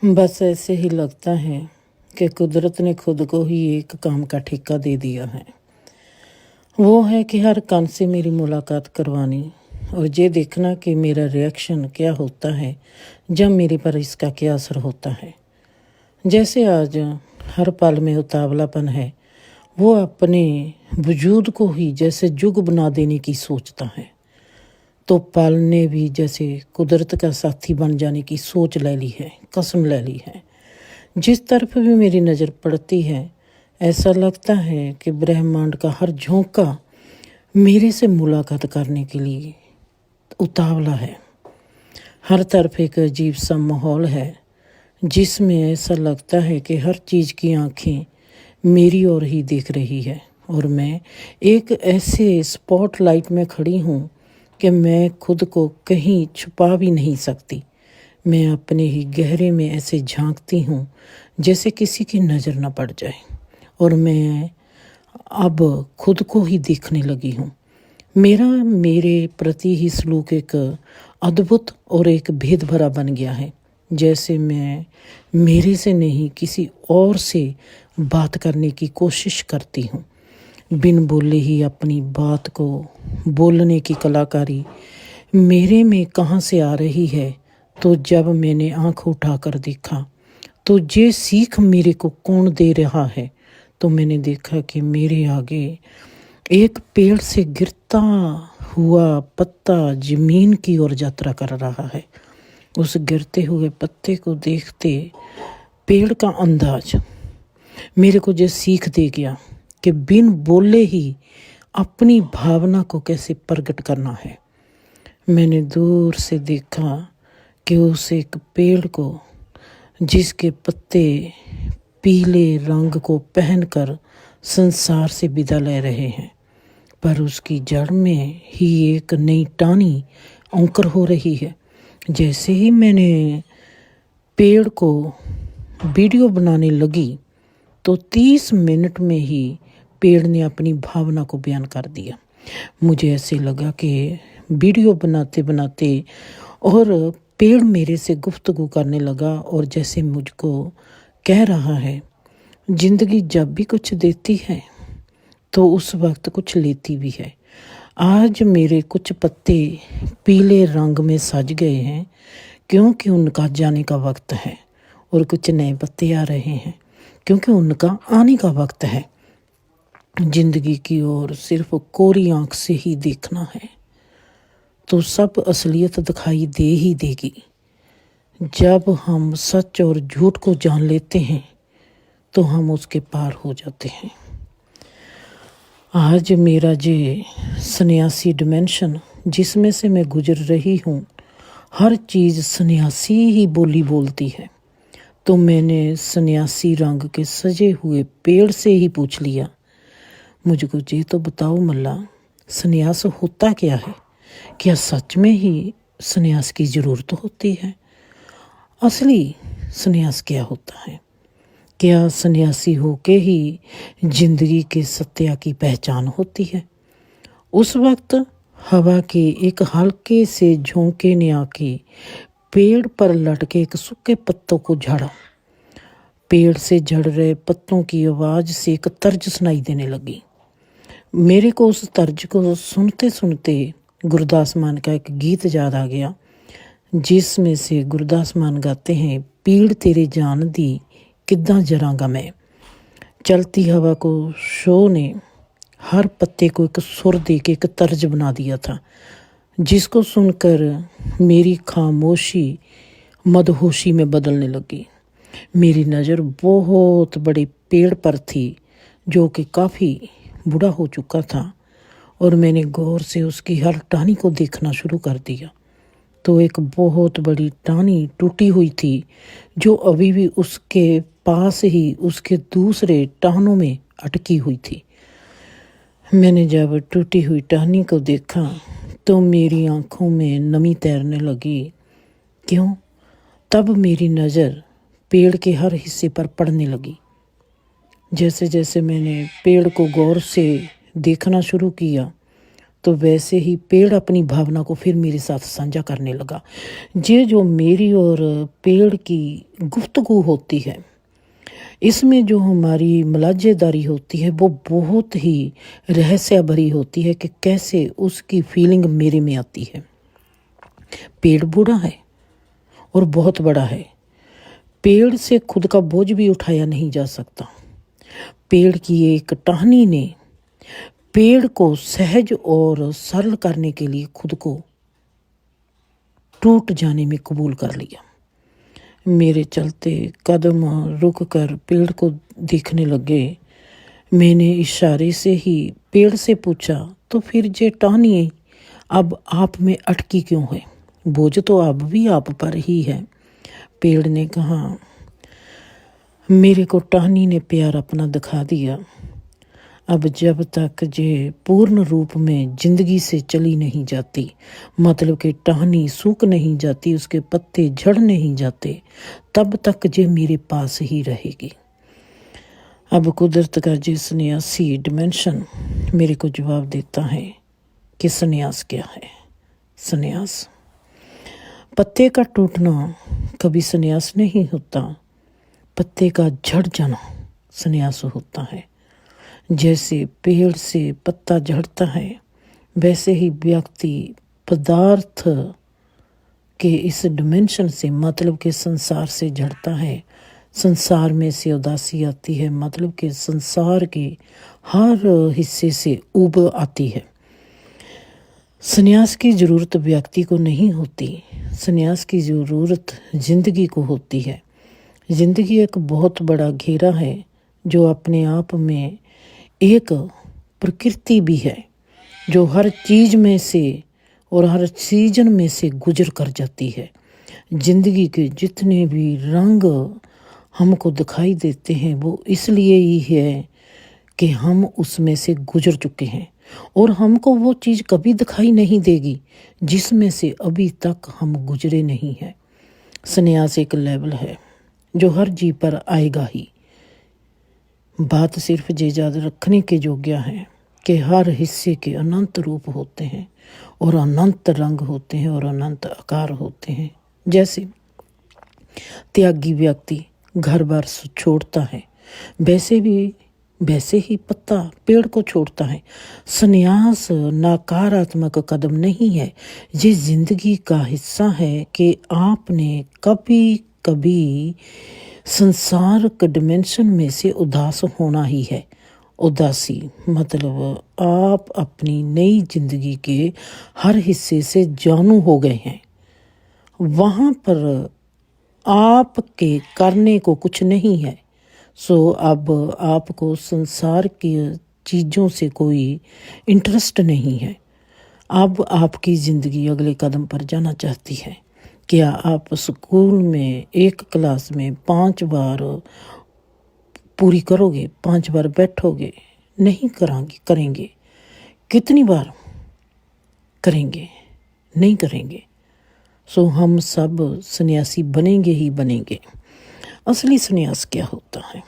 बस ऐसे ही लगता है कि कुदरत ने खुद को ही एक काम का ठेका दे दिया है। वो है कि हर कान से मेरी मुलाकात करवानी और ये देखना कि मेरा रिएक्शन क्या होता है जब मेरे पर इसका क्या असर होता है। जैसे आज हर पल में उतावलापन है, वो अपने वजूद को ही जैसे जुग बना देने की सोचता है। तो पल ने भी जैसे कुदरत का साथी बन जाने की सोच ले ली है, कसम ले ली है। जिस तरफ भी मेरी नज़र पड़ती है, ऐसा लगता है कि ब्रह्मांड का हर झोंका मेरे से मुलाकात करने के लिए उतावला है। हर तरफ एक अजीब सा माहौल है जिसमें ऐसा लगता है कि हर चीज़ की आंखें मेरी ओर ही देख रही है और मैं एक ऐसे स्पॉटलाइट में खड़ी हूँ कि मैं खुद को कहीं छुपा भी नहीं सकती। मैं अपने ही गहरे में ऐसे झांकती हूँ जैसे किसी की नज़र न पड़ जाए और मैं अब खुद को ही देखने लगी हूँ। मेरे प्रति ही सलूक एक अद्भुत और एक भेद भरा बन गया है। जैसे मैं मेरे से नहीं किसी और से बात करने की कोशिश करती हूँ। बिन बोले ही अपनी बात को बोलने की कलाकारी मेरे में कहाँ से आ रही है। तो जब मैंने आँख उठाकर देखा तो ये सीख मेरे को कौन दे रहा है, तो मैंने देखा कि मेरे आगे एक पेड़ से गिरता हुआ पत्ता जमीन की ओर यात्रा कर रहा है। उस गिरते हुए पत्ते को देखते पेड़ का अंदाज मेरे को ये सीख दे गया कि बिन बोले ही अपनी भावना को कैसे प्रकट करना है। मैंने दूर से देखा कि उस एक पेड़ को जिसके पत्ते पीले रंग को पहनकर संसार से विदा ले रहे हैं, पर उसकी जड़ में ही एक नई टानी अंकुर हो रही है। जैसे ही मैंने पेड़ को वीडियो बनाने लगी तो 30 मिनट में ही पेड़ ने अपनी भावना को बयान कर दिया। मुझे ऐसे लगा कि वीडियो बनाते बनाते और पेड़ मेरे से गुफ्तगू करने लगा और जैसे मुझको कह रहा है, ज़िंदगी जब भी कुछ देती है तो उस वक्त कुछ लेती भी है। आज मेरे कुछ पत्ते पीले रंग में सज गए हैं क्योंकि उनका जाने का वक्त है और कुछ नए पत्ते आ रहे हैं क्योंकि उनका आने का वक्त है। जिंदगी की ओर सिर्फ कोरी आंख से ही देखना है तो सब असलियत दिखाई दे ही देगी। जब हम सच और झूठ को जान लेते हैं तो हम उसके पार हो जाते हैं। आज मेरा ये सन्यासी डिमेंशन जिसमें से मैं गुजर रही हूँ, हर चीज़ सन्यासी ही बोली बोलती है। तो मैंने सन्यासी रंग के सजे हुए पेड़ से ही पूछ लिया, मुझको ये तो बताओ मल्ला, सन्यास होता क्या है? क्या सच में ही सन्यास की ज़रूरत होती है? असली सन्यास क्या होता है? क्या सन्यासी होके ही जिंदगी के सत्या की पहचान होती है? उस वक्त हवा के एक हल्के से झोंके ने आके पेड़ पर लटके एक सूखे पत्तों को झाड़ा। पेड़ से झड़ रहे पत्तों की आवाज़ से एक तर्ज सुनाई देने लगी। मेरे को उस तर्ज को सुनते सुनते गुरदास मान का एक गीत याद आ गया, जिसमें से गुरदास मान गाते हैं, पीड़ तेरे जान दी किद्दां जरांगा मैं। चलती हवा को शो ने हर पत्ते को एक सुर दे के एक तर्ज बना दिया था, जिसको सुनकर मेरी खामोशी मदहोशी में बदलने लगी। मेरी नज़र बहुत बड़े पेड़ पर थी जो कि काफ़ी बूढ़ा हो चुका था और मैंने गौर से उसकी हर टहनी को देखना शुरू कर दिया। तो एक बहुत बड़ी टहनी टूटी हुई थी जो अभी भी उसके पास ही उसके दूसरे टहनों में अटकी हुई थी। मैंने जब टूटी हुई टहनी को देखा तो मेरी आंखों में नमी तैरने लगी। क्यों? तब मेरी नज़र पेड़ के हर हिस्से पर पड़ने लगी। जैसे जैसे मैंने पेड़ को गौर से देखना शुरू किया तो वैसे ही पेड़ अपनी भावना को फिर मेरे साथ साझा करने लगा। ये जो मेरी और पेड़ की गुफ्तगू होती है, इसमें जो हमारी मुलाज़ेदारी होती है वो बहुत ही रहस्य भरी होती है कि कैसे उसकी फीलिंग मेरे में आती है। पेड़ बूढ़ा है और बहुत बड़ा है। पेड़ से खुद का बोझ भी उठाया नहीं जा सकता। पेड़ की एक टहनी ने पेड़ को सहज और सरल करने के लिए खुद को टूट जाने में कबूल कर लिया। मेरे चलते कदम रुक कर पेड़ को देखने लगे। मैंने इशारे से ही पेड़ से पूछा, तो फिर ये टहनी अब आप में अटकी क्यों है? बोझ तो अब भी आप पर ही है। पेड़ ने कहा, मेरे को टहनी ने प्यार अपना दिखा दिया। अब जब तक ये पूर्ण रूप में जिंदगी से चली नहीं जाती, मतलब कि टहनी सूख नहीं जाती, उसके पत्ते झड़ नहीं जाते, तब तक ये मेरे पास ही रहेगी। अब कुदरत का ये सन्यासी डिमेंशन मेरे को जवाब देता है कि सन्यास क्या है। सन्यास, पत्ते का टूटना कभी सन्यास नहीं होता, पत्ते का झड़ जाना सन्यास होता है। जैसे पेड़ से पत्ता झड़ता है, वैसे ही व्यक्ति पदार्थ के इस डिमेंशन से, मतलब के संसार से झड़ता है। संसार में से उदासी आती है, मतलब कि संसार के हर हिस्से से ऊब आती है। संन्यास की ज़रूरत व्यक्ति को नहीं होती, संन्यास की ज़रूरत जिंदगी को होती है। जिंदगी एक बहुत बड़ा घेरा है जो अपने आप में एक प्रकृति भी है, जो हर चीज़ में से और हर सीजन में से गुजर कर जाती है। जिंदगी के जितने भी रंग हमको दिखाई देते हैं वो इसलिए ही है कि हम उसमें से गुजर चुके हैं, और हमको वो चीज़ कभी दिखाई नहीं देगी जिसमें से अभी तक हम गुजरे नहीं हैं। संन्यास एक लेवल है जो हर जीव पर आएगा ही। बात सिर्फ ये याद रखने के योग्य है कि हर हिस्से के अनंत रूप होते हैं और अनंत रंग होते हैं और अनंत आकार होते हैं। जैसे त्यागी व्यक्ति घर बार छोड़ता है, वैसे ही पत्ता पेड़ को छोड़ता है। संन्यास नकारात्मक कदम नहीं है, ये जिंदगी का हिस्सा है कि आपने कभी कभी संसार के डिमेंशन में से उदास होना ही है। उदासी मतलब आप अपनी नई जिंदगी के हर हिस्से से जानू हो गए हैं। वहाँ पर आपके करने को कुछ नहीं है। सो अब आपको संसार की चीज़ों से कोई इंटरेस्ट नहीं है। अब आपकी ज़िंदगी अगले कदम पर जाना चाहती है। क्या आप स्कूल में एक क्लास में 5 बार पूरी करोगे? 5 बार बैठोगे? नहीं करेंगे। कितनी बार करेंगे? नहीं करेंगे। सो हम सब सन्यासी बनेंगे ही बनेंगे। असली सन्यास क्या होता है?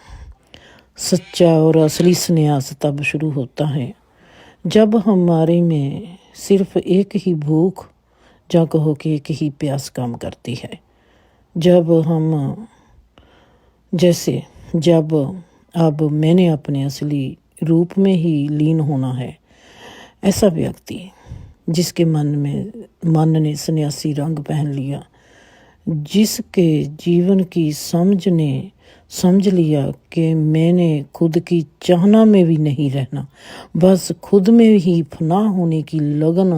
सच्चा और असली सन्यास तब शुरू होता है जब हमारे में सिर्फ एक ही भूख, या कहो कि एक ही प्यास काम करती है। जब अब मैंने अपने असली रूप में ही लीन होना है। ऐसा व्यक्ति जिसके मन ने सन्यासी रंग पहन लिया, जिसके जीवन की समझ ने समझ लिया कि मैंने खुद की चाहना में भी नहीं रहना, बस खुद में ही फना होने की लगन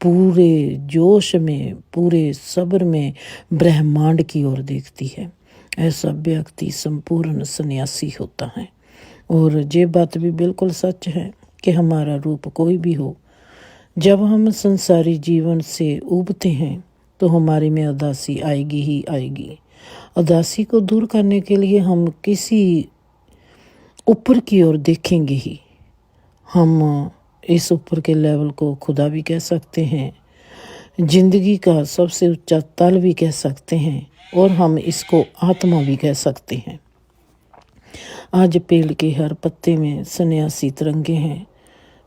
पूरे जोश में, पूरे सब्र में ब्रह्मांड की ओर देखती है। ऐसा व्यक्ति संपूर्ण सन्यासी होता है। और ये बात भी बिल्कुल सच है कि हमारा रूप कोई भी हो, जब हम संसारी जीवन से उबते हैं तो हमारे में उदासी आएगी ही आएगी। उदासी को दूर करने के लिए हम किसी ऊपर की ओर देखेंगे ही। हम इस ऊपर के लेवल को खुदा भी कह सकते हैं, जिंदगी का सबसे ऊंचा तल भी कह सकते हैं, और हम इसको आत्मा भी कह सकते हैं। आज पेड़ के हर पत्ते में सन्यासी तिरंगे हैं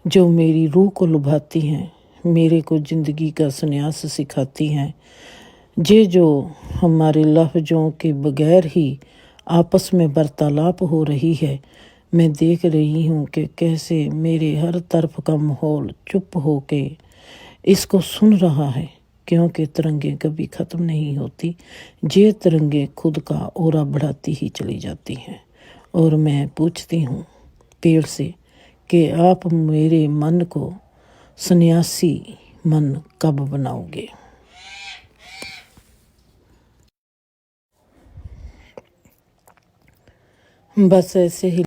जो मेरी रूह को लुभाती हैं, मेरे को ज़िंदगी का संन्यास सिखाती हैं। ये जो हमारे लफ्ज़ों के बगैर ही आपस में वार्तालाप हो रही है, मैं देख रही हूँ कि कैसे मेरे हर तरफ का माहौल चुप हो के इसको सुन रहा है, क्योंकि तरंगें कभी ख़त्म नहीं होती। ये तरंगें खुद का ओरा बढ़ाती ही चली जाती हैं। और मैं पूछती हूँ पेड़ से कि आप मेरे मन को सन्यासी मन कब बनाओगे। बस ऐसे ही